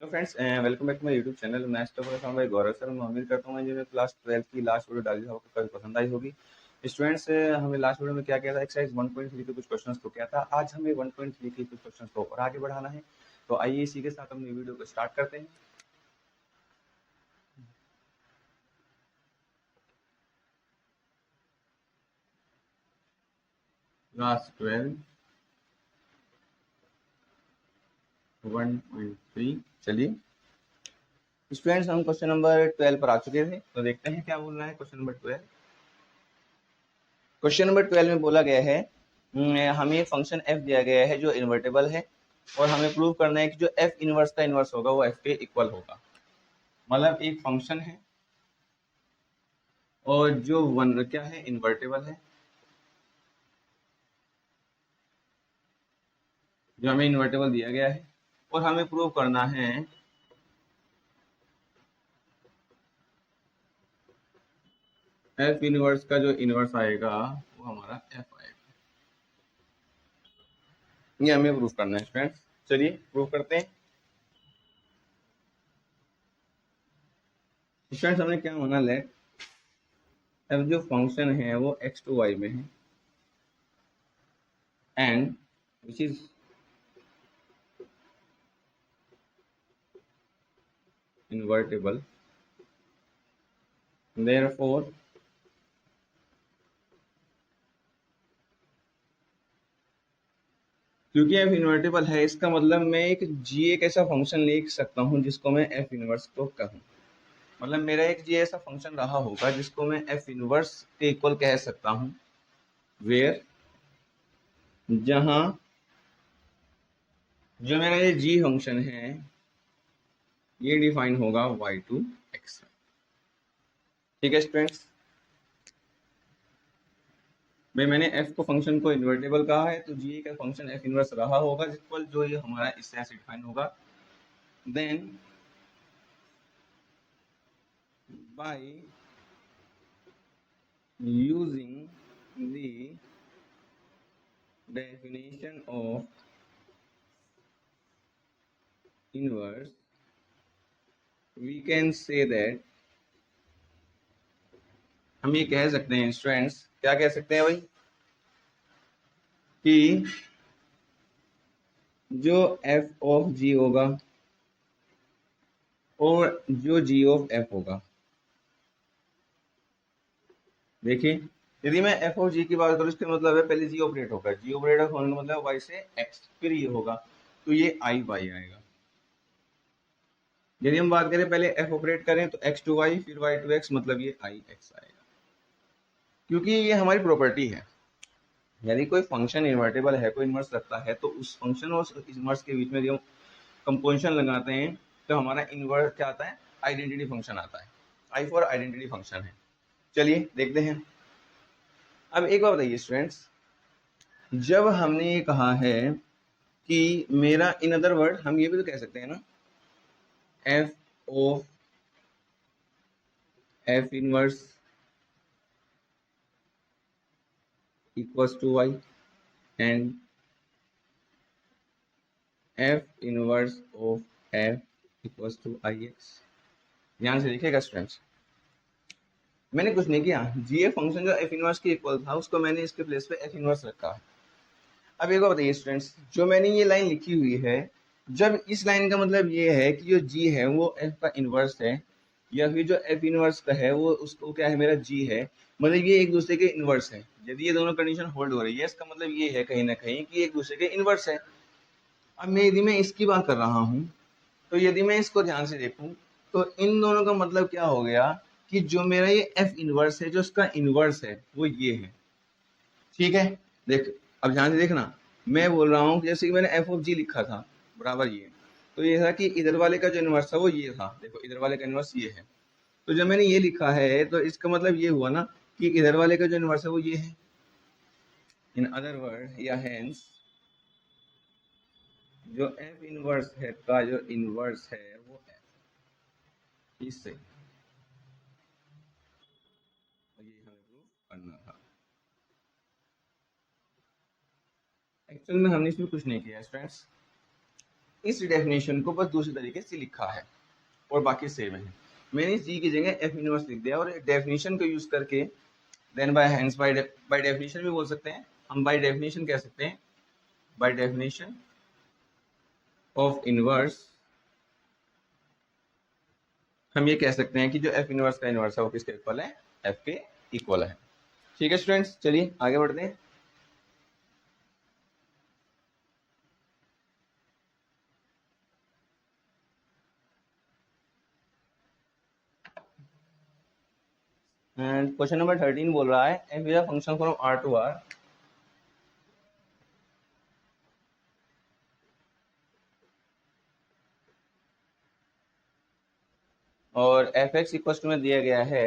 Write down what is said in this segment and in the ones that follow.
तो friends welcome back to my YouTube channel maths topper from by Gaurav sir. मैं उम्मीद करता हूँ जो क्लास 12 की लास्ट वीडियो डाली थी आपको काफी पसंद आई होगी। स्टूडेंट्स, हमें लास्ट वीडियो में क्या किया था, एक्सरसाइज 1.3 के कुछ क्वेश्चंस को किया था। आज हमें 1.3 के कुछ क्वेश्चंस को और आगे बढ़ाना है। तो आइए इसी के साथ अपनी वीडियो को स्टार्ट करते हैं। क्लास 12 1.3। चलिए स्टूडेंट्स, हम क्वेश्चन नंबर 12 पर आ चुके थे, तो देखते हैं क्या बोल रहा है क्वेश्चन नंबर 12। क्वेश्चन नंबर 12 में बोला गया है हमें फंक्शन f दिया गया है जो इन्वर्टेबल है और हमें प्रूव करना है कि जो f इनवर्स का इनवर्स होगा वो f के इक्वल होगा। मतलब एक फंक्शन है और जो वन क्या है, इन्वर्टेबल है। जो हमें इन्वर्टेबल दिया गया है और हमें प्रूव करना है f इनवर्स का जो इनवर्स आएगा वो हमारा f आएगा। ये हमें प्रूव करना है फ्रेंड्स। चलिए प्रूव करते हैं। फ्रेंड्स, हमने क्या माना, लेट f जो फंक्शन है वो x टू y में है and which is invertible, therefore क्योंकि f इन्वर्टेबल है इसका मतलब मैं एक g एक ऐसा फंक्शन लिख सकता हूं जिसको मैं f इनवर्स को कहूं। मतलब मेरा एक g ऐसा फंक्शन रहा होगा जिसको मैं f इनवर्स के इक्वल कह सकता हूं, वेयर जहां जो मेरा ये g फंक्शन है ये डिफाइन होगा y टू x। ठीक है स्टूडेंट्स, मैंने f को फंक्शन को इन्वर्टेबल कहा है तो g का फंक्शन f इनवर्स रहा होगा जिसको जो ये हमारा इससे ऐसे डिफाइन होगा। Then by using the definition of inverse we can say that, हम ये कह सकते हैं स्टूडेंट्स, क्या कह सकते हैं भाई, कि जो f ऑफ g होगा और जो g ऑफ f होगा, देखिए यदि मैं f ऑफ g की बात करूं इसका मतलब है पहले g ऑपरेट होगा, g ऑपरेट होने का मतलब y से x, फिर ये होगा तो ये i y आएगा। यदि हम बात करें पहले f ऑपरेट करें तो x टू y फिर y टू x, मतलब ये i x आएगा। क्योंकि ये हमारी प्रॉपर्टी है, यदि कोई फंक्शन इन्वर्टेबल है, कोई इन्वर्स रखता है तो उस फंक्शन और इन्वर्स के बीच में जो कंपोजिशन लगाते हैं तो हमारा इन्वर्स क्या आता है, आइडेंटिटी फंक्शन आता है। आई फॉर आइडेंटिटी फंक्शन है। चलिए देखते हैं। अब एक बात बताइए स्टूडेंट्स, जब हमने ये कहा है कि मेरा, इन अदर वर्ड हम ये भी तो कह सकते हैं ना, f of f inverse equals to y and f inverse of f equals to I x. ध्यान से देखिएगा स्टूडेंट्स, मैंने कुछ नहीं किया, जी ए फंक्शन जो एफ इनवर्स के इक्वल था उसको मैंने इसके प्लेस पे एफ इनवर्स रखा है। अब एक बार बताइए स्टूडेंट्स, जो मैंने ये लाइन लिखी हुई है, जब इस लाइन का मतलब ये है कि जो जी है वो एफ का इनवर्स है, या फिर जो एफ इनवर्स का है वो उसको क्या है, मेरा जी है, मतलब ये एक दूसरे के इनवर्स है। यदि ये दोनों कंडीशन होल्ड हो रही है इसका मतलब ये है कहीं ना कहीं कि एक दूसरे के इनवर्स है। अब यदि मैं इसकी बात कर रहा हूँ तो यदि मैं इसको ध्यान से देखूं तो इन दोनों का मतलब क्या हो गया कि जो मेरा ये एफ इनवर्स है जो इसका इनवर्स है वो ये है। ठीक है, देख अब ध्यान से देखना, मैं बोल रहा हूँ जैसे कि मैंने एफ ऑफ जी लिखा था बराबर ये, तो ये था कि इधर वाले का जो इनवर्स था वो ये था, देखो इधर वाले का इनवर्स ये है। तो जब मैंने ये लिखा है तो इसका मतलब ये हुआ ना कि इधर वाले का जो इनवर्स है वो ये है। इन अदर वर्ड या हेंस जो एफ इनवर्स है का जो इनवर्स है वो एफ, इससे ये हमें प्रूव करना था। एक्चुअल में हमने इसमें कुछ नहीं किया स्टूडेंट्स, इस डेफिनेशन को बस दूसरे तरीके से लिखा है और बाकी सेम है। मैंने इस जी की जगह एफ इनवर्स लिख दिया और डेफिनेशन को यूज करके then by hence by definition भी बोल सकते हैं हम, बाय डेफिनेशन कह सकते हैं, बाय डेफिनेशन ऑफ इनवर्स हम ये कह सकते हैं कि जो एफ इनवर्स का इनवर्स है वो किसके इक्वल है, एफ के इक्वल है। ठीक है स्टूडेंट्स, चलिए आगे बढ़ते हैं। एंड क्वेश्चन नंबर 13 बोल रहा है f is a function from R to R और एफ एक्स इक्वल टू में दिया गया है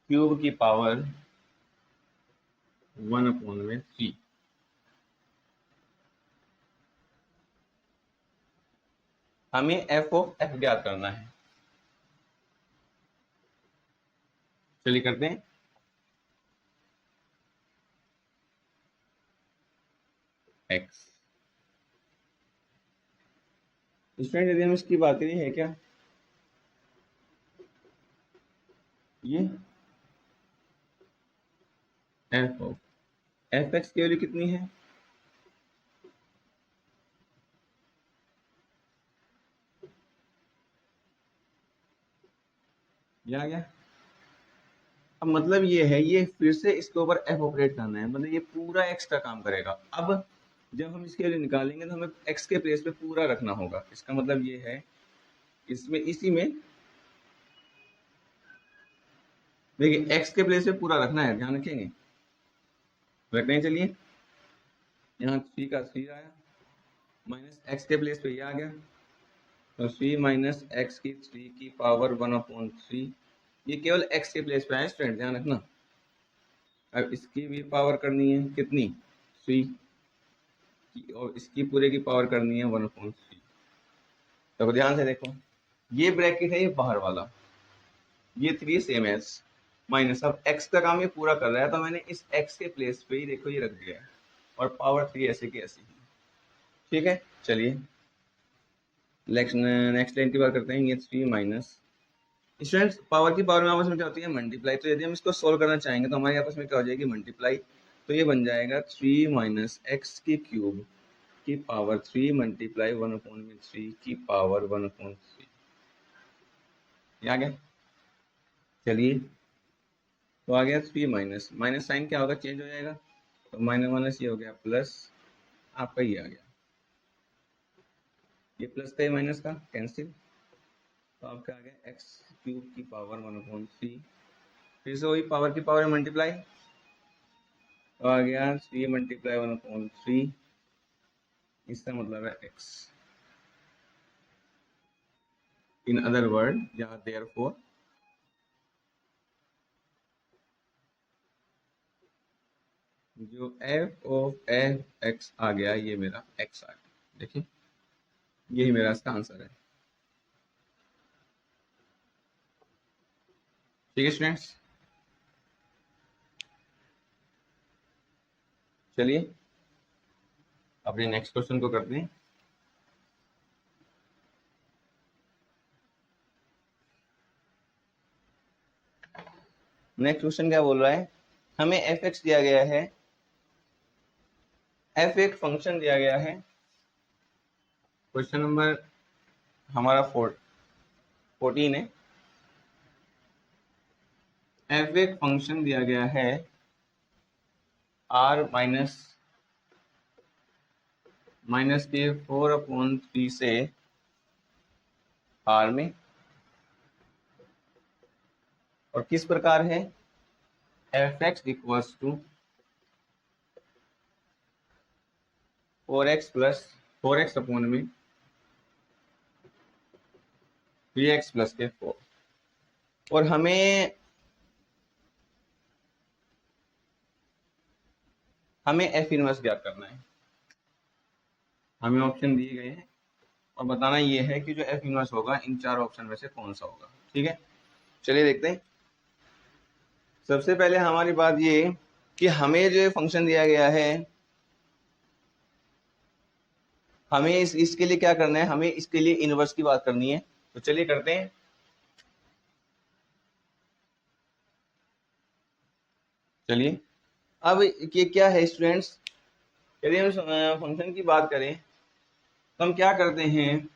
क्यूब की पावर 1/3। हमें एफ ऑफ एफ ज्ञात करना है। चलिए करते हैं। एक्स स्टूडेंट यदि हम इसकी बात करें है क्या ये एफ ऑफ एफ एक्स की वैल्यू कितनी है, ये आ गया। अब मतलब ये है, ये फिर से इसके ऊपर एफ ऑपरेट करना है, मतलब ये पूरा एक्स का काम करेगा। अब जब हम इसके लिए निकालेंगे तो हमें एक्स के प्लेस पे पूरा रखना होगा। इसका मतलब ये है इसमें इसी में देखिए एक्स के प्लेस पे पूरा रखना है, ध्यान रखेंगे, रखते हैं। चलिए यहाँ 3 का 3 आया, माइनस एक्स के प्लेस पे ये आ गया, तो 3 माइनस एक्स की 3 की पावर 1/3। ये केवल एक्स के प्लेस पे आया स्टूडेंट, ध्यान रखना। अब इसकी भी पावर करनी है कितनी, 3 की, और इसकी पूरे की पावर करनी है 1/3। तो ध्यान से देखो, ये ब्रैकेट है ये बाहर वाला, ये 3 सेम एज माइनस। अब एक्स का काम ये पूरा कर रहा है, तो मैंने इस एक्स के प्लेस पे ही देखो ये रख दिया है, और पावर 3 ऐसे की ऐसी ही। ठीक है, चलिए नेक्स्ट लाइन की बात करते हैं। ये 3 माइनस स्टूडेंट्स पावर की पावर में आपस में क्या होती है, मल्टीप्लाई। तो यदि हम इसको सोल्व करना चाहेंगे तो हमारे आपस में क्या हो जाएगी, मल्टीप्लाई। तो ये बन जाएगा 3 माइनस एक्स की क्यूब की पावर 3 मल्टीप्लाई 1/3 की पावर 1/3। ये आ गया। चलिए तो आ गया 3 माइनस माइनस साइन क्या होगा, चेंज हो जाएगा, तो माइनस माइनस ये हो गया प्लस, आपका ये आ गया, ये प्लस का ये माइनस का कैंसिल, तो आपका आ गया एक्स क्यूब की पावर 1/3। फिर से वही पावर की पावर मल्टीप्लाई, तो आ गया 3 मल्टीप्लाई 1/3, इसका मतलब है एक्स। इन अदर वर्ड यहाँ देयरफॉर जो एफ ऑफ एफ एक्स आ गया, ये मेरा एक्स आ गया। देखिए यही मेरा इसका आंसर है। ठीक है स्टूडेंट्स, चलिए अपने नेक्स्ट क्वेश्चन को करते हैं। नेक्स्ट क्वेश्चन क्या बोल रहा है, हमें एफ एक्स दिया गया है, एफ एक फंक्शन दिया गया है। क्वेश्चन नंबर हमारा 14 है। एफ एक फंक्शन दिया गया है आर माइनस के 4/3 से आर में, और किस प्रकार है, f x equals to 4x plus 4x upon में 3x प्लस के 4। और हमें एफ इनवर्स ज्ञात करना है। हमें ऑप्शन दिए गए हैं और बताना ये है कि जो एफ इनवर्स होगा इन चार ऑप्शन में से कौन सा होगा। ठीक है, चलिए देखते हैं। सबसे पहले हमारी बात ये कि हमें जो फंक्शन दिया गया है, हमें इसके लिए क्या करना है, हमें इसके लिए इनवर्स की बात करनी है। तो चलिए करते हैं। चलिए, अब ये क्या है स्टूडेंट्स, यदि हम फंक्शन की बात करें तो हम क्या करते हैं,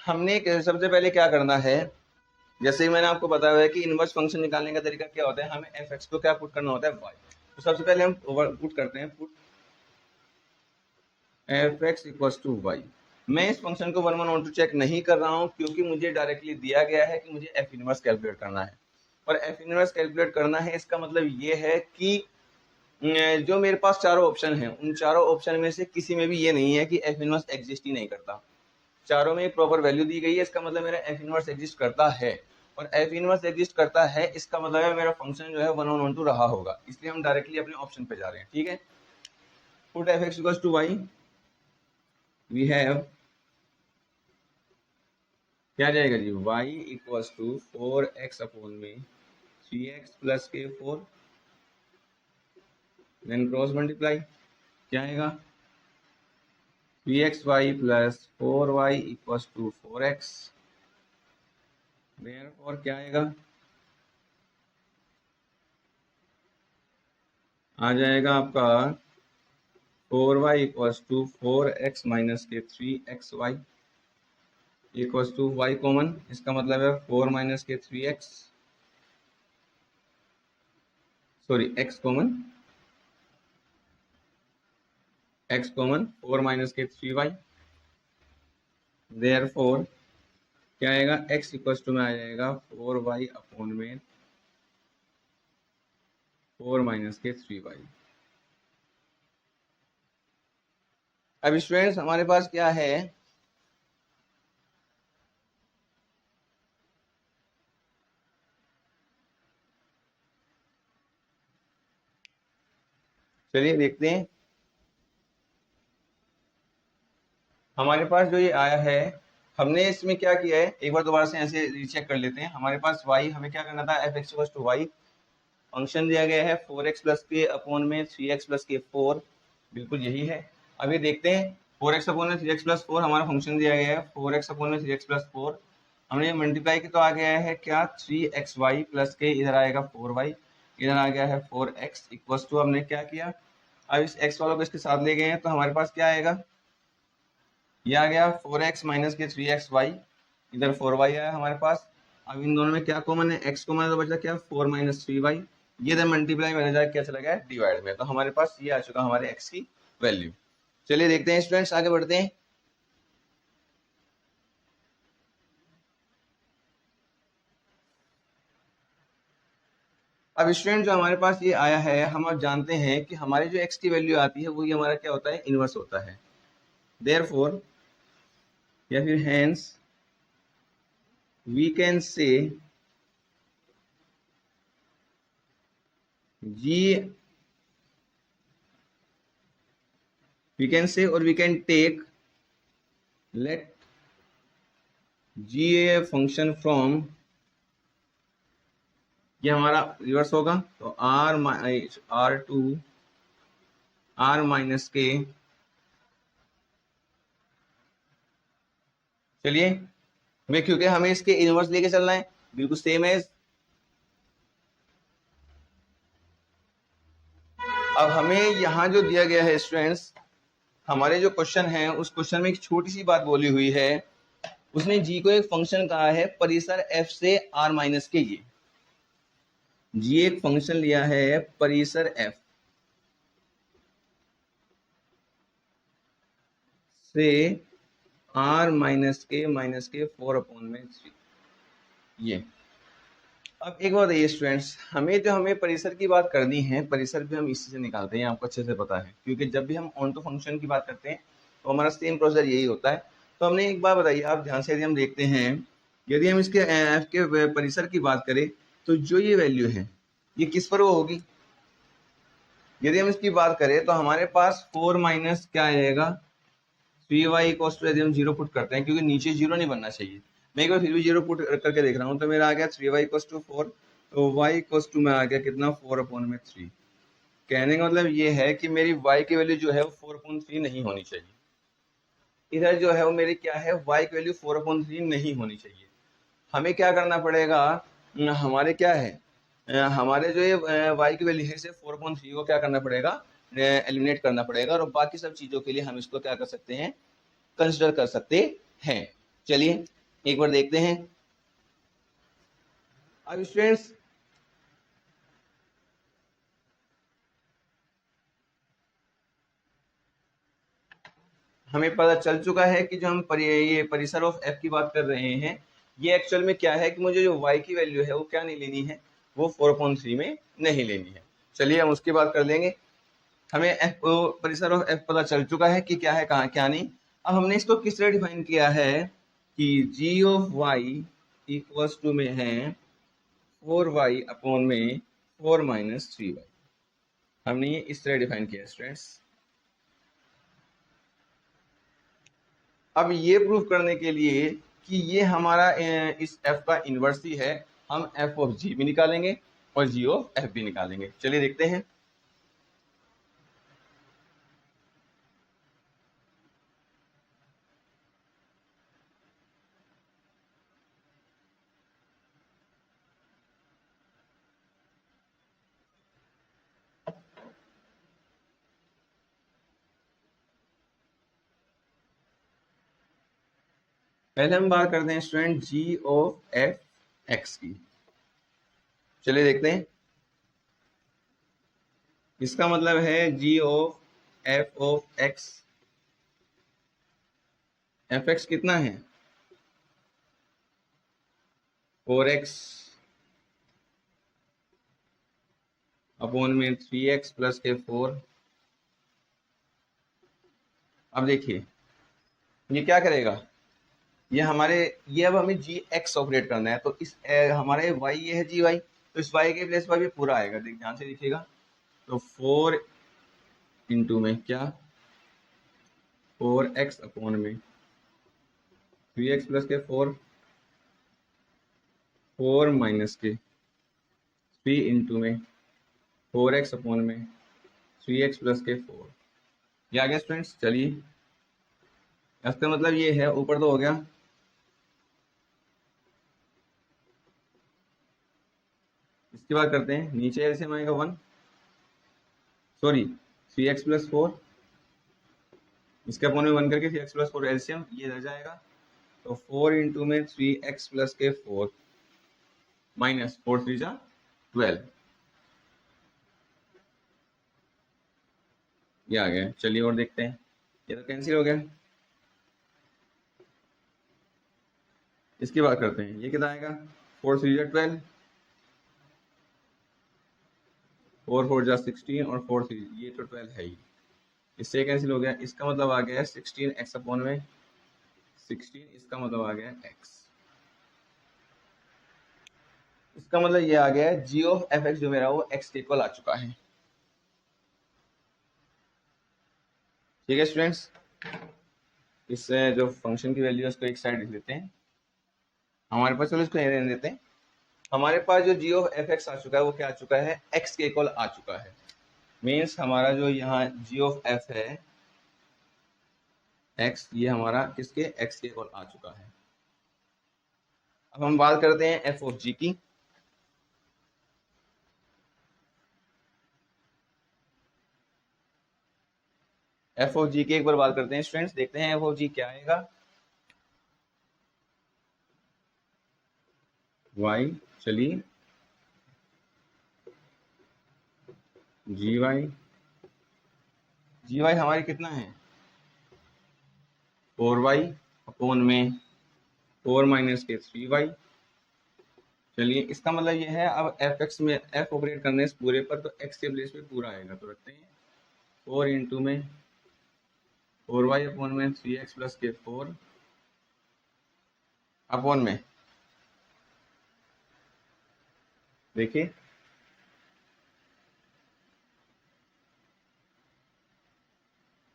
हमने सबसे पहले क्या करना है, जैसे ही मैंने आपको बताया है कि इनवर्स फंक्शन निकालने का तरीका क्या होता है, हमें एफ एक्स को क्या पुट करना होता है, वाई। तो सबसे पहले हम पुट करते हैं, put f x equals to y. मैं इस फंक्शन को 1 1 1 2 चेक नहीं कर रहा हूं, क्योंकि मुझे डायरेक्टली दिया गया है कि मुझे एफ इनवर्स कैलकुलेट करना है। और एफ इनवर्स कैलकुलेट करना है, इसका मतलब ये है कि जो मेरे पास चारों ऑप्शन हैं, उन चारों ऑप्शन में से किसी में भी ये नहीं है कि एफ इनवर्स एग्जिस्ट ही नहीं करता। चारों में प्रॉपर वैल्यू दी गई है, इसका मतलब मेरा एफ इनवर्स एग्जिस्ट करता है। और एफ इनवर्स एग्जिस्ट करता है, इसका मतलब है मेरा फंक्शन जो है 1 1 1 2 रहा होगा। इसलिए हम डायरेक्टली अपने ऑप्शन पे जा रहे हैं। ठीक है, put f x equals to y, we have क्या जाएगा जी, y equals to 4x upon में 3x प्लस के 4, देन क्रॉस मल्टीप्लाई, क्या आएगा 3xy plus 4y equals to 4x, therefore क्या आएगा, आ जाएगा आपका 4y equals to 4x minus के 3xy equals to y common, इसका मतलब है 4 माइनस के 3x, sorry x common, x common 4 minus के 3y, देयरफॉर क्या आएगा, x इक्वल्स टू में आ जाएगा 4y अपॉन में 4 माइनस के 3y। अब स्टूडेंट्स हमारे पास क्या है, चलिए देखते हैं। हमारे पास जो ये आया है, हमने इसमें क्या किया है, एक बार दोबारा से ऐसे रीचेक कर लेते हैं। हमारे पास y, हमें क्या करना था, f x to y, function दिया गया है 4x प्लस के अपॉन में 3x प्लस के 4, बिल्कुल यही है। अब ये देखते हैं, 4x अपॉन में 3x प्लस 4 हमारा फंक्शन दिया गया है, 4x अपॉन में 3x प्लस 4, हमने मल्टीप्लाई की तो आ गया है क्या 3xy प्लस के, इधर आएगा 4y, इधर आ गया है 4x इक्वल्स टू, हमने क्या किया, अब इस x वालों को इसके साथ ले गए हैं, तो हमारे पास क्या आएगा, ये आ गया 4x माइनस के 3xy, इधर 4y आया हमारे पास। अब इन दोनों में क्या कॉमन है, x कॉमन है, तो बचा क्या 4 माइनस 3y, ये इधर मल्टीप्लाई में जाकर क्या चला गया डिवाइड में, तो हमारे पास ये आ चुका हमारे x की वैल्यू। चलिए देखते हैं स्टूडेंट्स, आगे बढ़ते हैं। अब स्टूडेंट जो हमारे पास ये आया है, हम अब जानते हैं कि हमारी जो x की वैल्यू आती है वो ये हमारा क्या होता है, इनवर्स होता है। देयरफॉर या फिर hence we can say g, we can say or we can take, let g a function from, ये हमारा रिवर्स होगा, तो r टू r माइनस के, चलिए मैं, क्योंकि हमें इसके इनवर्स लेके चलना है, बिल्कुल सेम एज। अब हमें यहाँ जो दिया गया है स्टूडेंट्स, हमारे जो क्वेश्चन है उस क्वेश्चन में एक छोटी सी बात बोली हुई है, उसने जी को एक फंक्शन कहा है परिसर f से r माइनस के, ये जी एक फंक्शन लिया है परिसर f से r माइनस के 4 अपॉन में 3, ये। अब एक बात ये स्टूडेंट्स, हमें परिसर की बात करनी है, परिसर भी हम इसी से निकालते हैं, आपको अच्छे से पता है, क्योंकि जब भी हम ऑन टू फंक्शन की बात करते हैं तो हमारा सेम प्रोसीजर यही होता है। तो हमने एक बात बताइए, आप ध्यान से यदि हम देखते हैं, यदि हम इसके एफ के परिसर की बात करें तो जो ये वैल्यू है ये किस पर वो होगी, यदि हम इसकी बात करें तो हमारे पास 4 माइनस क्या आएगा 3y इक्वल्स टू, यदि हम जीरो पुट करते हैं, क्योंकि नीचे जीरो नहीं बनना चाहिए, मैं एक बार फिर भी जीरो पुट करके देख रहा हूँ, तो मेरा आ गया 3y इक्वल्स टू 4, तो y इक्वल्स टू में आ गया कितना 4/3। कहने का मतलब ये है कि मेरी y की वैल्यू जो है वो 4/3 नहीं होनी चाहिए। इधर जो है वो मेरी क्या है, y की वैल्यू 4/3 नहीं होनी चाहिए। हमें क्या करना पड़ेगा, हमारे क्या है, हमारे जो ये y की वैल्यू है इसे 4/3 को क्या करना पड़ेगा, एलिमिनेट करना पड़ेगा, और बाकी सब चीजों के लिए हम इसको क्या कर सकते हैं, कंसिडर कर सकते हैं। चलिए एक बार देखते हैं। अब स्टूडेंट्स हमें पता चल चुका है कि जो हम ये परिसर ऑफ f की बात कर रहे हैं, ये एक्चुअल में क्या है कि मुझे जो y की वैल्यू है वो क्या नहीं लेनी है, वो 4/3 में नहीं लेनी है। चलिए हम उसकी बात कर लेंगे। हमें f परिसर ऑफ f पता चल चुका है कि क्या है कहाँ क्या नहीं। अब हमने इसको किस तरह डिफाइन किया है कि g of y equals to में है 4y अपॉन में 4 - 3y। हमने ये इस तरह डिफाइन किया स्टूडेंट्स। अब ये प्रूफ करने के लिए कि ये हमारा इस f का इन्वर्स ही है, हम f ऑफ g भी निकालेंगे और g ऑफ f भी निकालेंगे। चलिए देखते हैं। पहले हम बात करते हैं student g of f x की। चलिए देखते हैं। इसका मतलब है g of f of x कितना है 4x अपॉन में 3x प्लस के 4। अब देखिए ये क्या करेगा, ये हमारे ये अब हमें जी एक्स ऑपरेट करना है, तो इस हमारे y ये है जी वाई, तो इस y के प्लेस पर भी पूरा आएगा, देख ध्यान से देखिएगा। तो 4 इंटू में क्या 4x अपॉन में 3x प्लस के 4, 4 माइनस के 3 इंटू में 4x अपॉन में 3x प्लस के 4। ये आ गया स्टूडेंट्स। चलिए इसका मतलब ये है, ऊपर तो हो गया, इसकी बात करते हैं नीचे एलसीएम आएगा 1, सॉरी 3x प्लस 4, इसके अपॉन में 1 करके 3x प्लस 4 एलसीएम ये रह जाएगा। तो 4 इंटू में 3x प्लस के 4 माइनस 4 3 जा 12, ये आ गया। चलिए और देखते हैं, ये तो कैंसिल हो गया। इसकी बात करते हैं, ये कितना आएगा 4 3 जा 12, 4 4 जा 16 और 4 3 ये तो 12 है ही, इससे कैंसिल हो गया। इसका मतलब आ गया 16 x अपॉन में 16, इसका मतलब आ गया x। इसका मतलब ये आ गया है g ऑफ एफ एक्स जो मेरा वो x के इक्वल आ चुका है। ठीक है स्टूडेंट्स, इससे जो फंक्शन की वैल्यू है उसको एक साइड लिख लेते हैं हमारे पास। चलो इसको रहने देते हैं। हमारे पास जो g ऑफ एफ एक्स आ चुका है वो क्या आ चुका है, x के इक्वल आ चुका है। मीन्स हमारा जो यहाँ g ऑफ f है x, ये हमारा किसके x के इक्वल आ चुका है। अब हम बात करते हैं f ऑफ g की। f ऑफ g की एक बार बात करते हैं स्टूडेंट्स, देखते हैं f ऑफ g क्या आएगा। y, चलिए जी वाई हमारी कितना है 4y अपॉन में 4 माइनस के 3y। चलिए इसका मतलब ये है, अब एफ एक्स में f ऑपरेट करने से पूरे पर, तो x के प्लेस पे पूरा आएगा, तो रखते हैं 4 इंटू में 4y अपॉन में 3x प्लस के 4 अपॉन में, देखिए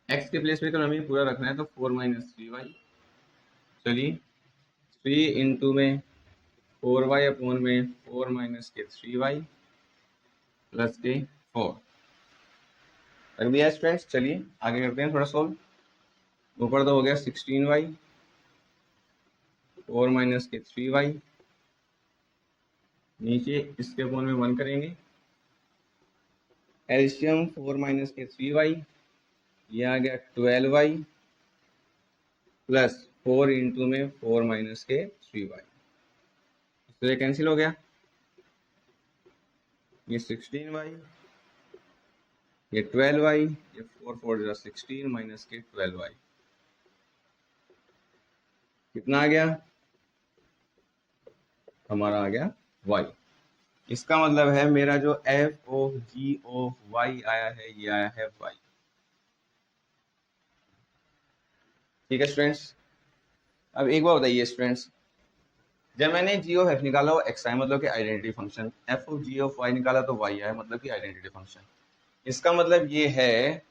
x के प्लेस पे तो हमें पूरा रखना है, तो 4 - 3y। चलिए 3 इंटू में 4y अपॉन में 4 माइनस के 3y प्लस के 4 रख दिया स्टूडेंट्स। चलिए आगे करते हैं थोड़ा सॉल्व। ऊपर तो हो गया 16y 4 माइनस के 3y, नीचे इसके अपॉन में 1 करेंगे। एल्शियम 4 माइनस के 3y, ये आ गया 12y प्लस 4 इंटू में 4 माइनस के 3y, तो ये कैंसिल हो गया। ये 16y, ये 12y, ये 4 4 16 माइनस के 12y, कितना आ गया हमारा, आ गया y। इसका मतलब है मेरा जो f of g of y आया है, ये आया है y। ठीक है स्टूडेंट्स। अब एक बार बताइए स्टूडेंट्स, जब मैंने g ऑफ f निकाला वो x आया मतलब कि identity function, f of g of y निकाला तो y आया मतलब कि आइडेंटिटी फंक्शन। इसका मतलब ये है,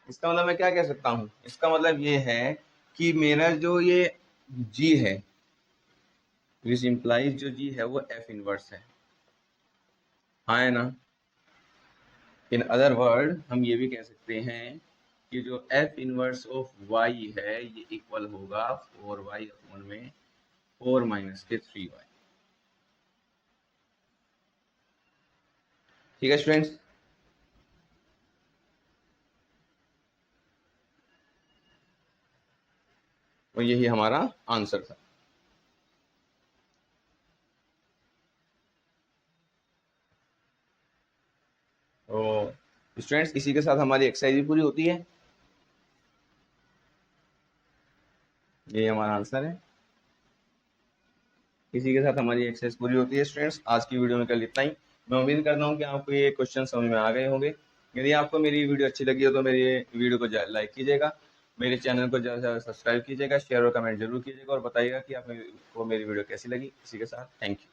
इसका मतलब मैं क्या कह सकता हूँ, इसका मतलब ये है कि मेरा जो ये g है, विच इम्प्लाइज जो g है वो f इनवर्स है, हाँ है ना। इन अदर वर्ड हम ये भी कह सकते हैं कि जो f इनवर्स ऑफ y है ये इक्वल होगा 4y अपॉन में 4 माइनस के 3y। ठीक है स्टूडेंट्स। और यही हमारा आंसर था। तो स्टूडेंट्स इसी के साथ हमारी एक्सरसाइज भी पूरी होती है। ये हमारा आंसर है, इसी के साथ हमारी एक्सरसाइज पूरी होती है स्टूडेंट्स। आज की वीडियो में कल इतना ही। मैं उम्मीद करता हूँ कि आपको ये क्वेश्चन समझ में आ गए होंगे। यदि आपको मेरी वीडियो अच्छी लगी हो तो मेरी वीडियो को लाइक कीजिएगा, मेरे चैनल को ज़्यादा से ज़्यादा सब्सक्राइब कीजिएगा, शेयर और कमेंट जरूर कीजिएगा और बताइएगा कि आपको मेरी वीडियो कैसी लगी। इसी के साथ थैंक यू।